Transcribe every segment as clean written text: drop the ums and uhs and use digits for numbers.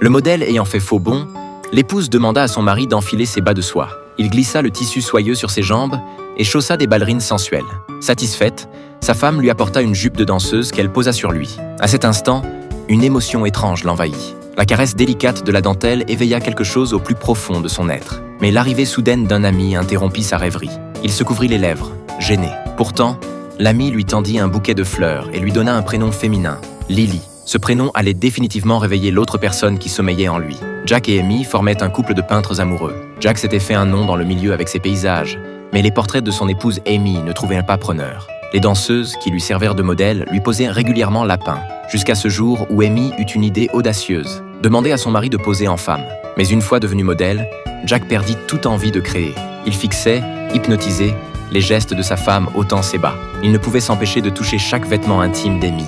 Le modèle ayant fait faux bond, l'épouse demanda à son mari d'enfiler ses bas de soie. Il glissa le tissu soyeux sur ses jambes et chaussa des ballerines sensuelles. Satisfaite, sa femme lui apporta une jupe de danseuse qu'elle posa sur lui. À cet instant, une émotion étrange l'envahit. La caresse délicate de la dentelle éveilla quelque chose au plus profond de son être. Mais l'arrivée soudaine d'un ami interrompit sa rêverie. Il se couvrit les lèvres, gêné. Pourtant, l'ami lui tendit un bouquet de fleurs et lui donna un prénom féminin, Lily. Ce prénom allait définitivement réveiller l'autre personne qui sommeillait en lui. Jack et Amy formaient un couple de peintres amoureux. Jack s'était fait un nom dans le milieu avec ses paysages, mais les portraits de son épouse Amy ne trouvaient pas preneur. Les danseuses, qui lui servirent de modèle, lui posaient régulièrement lapin, jusqu'à ce jour où Amy eut une idée audacieuse, demander à son mari de poser en femme. Mais une fois devenu modèle, Jack perdit toute envie de créer. Il fixait, hypnotisé, les gestes de sa femme ôtant ses bas. Il ne pouvait s'empêcher de toucher chaque vêtement intime d'Amy,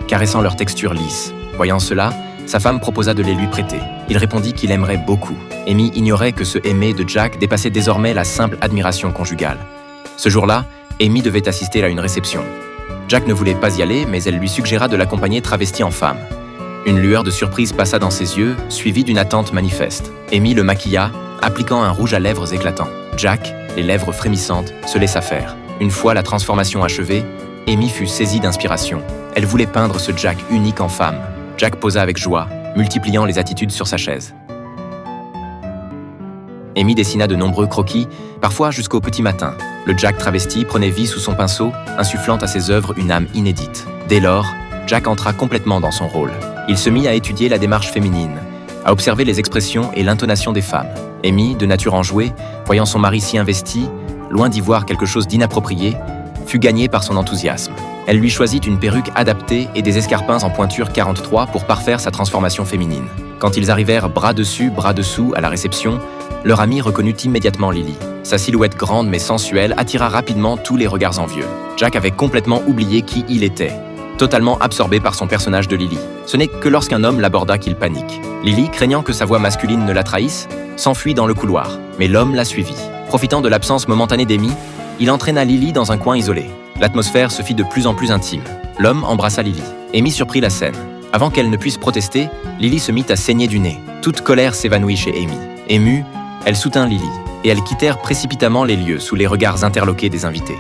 caressant leur texture lisse. Voyant cela, sa femme proposa de les lui prêter. Il répondit qu'il aimerait beaucoup. Amy ignorait que ce aimer de Jack dépassait désormais la simple admiration conjugale. Ce jour-là, Amy devait assister à une réception. Jack ne voulait pas y aller, mais elle lui suggéra de l'accompagner travestie en femme. Une lueur de surprise passa dans ses yeux, suivie d'une attente manifeste. Amy le maquilla, appliquant un rouge à lèvres éclatant. Jack, les lèvres frémissantes, se laissa faire. Une fois la transformation achevée, Amy fut saisie d'inspiration. Elle voulait peindre ce Jack unique en femme. Jack posa avec joie, multipliant les attitudes sur sa chaise. Amy dessina de nombreux croquis, parfois jusqu'au petit matin. Le Jack travesti prenait vie sous son pinceau, insufflant à ses œuvres une âme inédite. Dès lors, Jack entra complètement dans son rôle. Il se mit à étudier la démarche féminine, à observer les expressions et l'intonation des femmes. Amy, de nature enjouée, voyant son mari si investi, loin d'y voir quelque chose d'inapproprié, fut gagnée par son enthousiasme. Elle lui choisit une perruque adaptée et des escarpins en pointure 43 pour parfaire sa transformation féminine. Quand ils arrivèrent bras dessus, bras dessous à la réception, leur ami reconnut immédiatement Lily. Sa silhouette grande mais sensuelle attira rapidement tous les regards envieux. Jack avait complètement oublié qui il était, totalement absorbé par son personnage de Lily. Ce n'est que lorsqu'un homme l'aborda qu'il panique. Lily, craignant que sa voix masculine ne la trahisse, s'enfuit dans le couloir, mais l'homme la suivit. Profitant de l'absence momentanée d'Amy, il entraîna Lily dans un coin isolé. L'atmosphère se fit de plus en plus intime. L'homme embrassa Lily. Amy surprit la scène. Avant qu'elle ne puisse protester, Lily se mit à saigner du nez. Toute colère s'évanouit chez Amy. Émue, elle soutint Lily, et elles quittèrent précipitamment les lieux sous les regards interloqués des invités.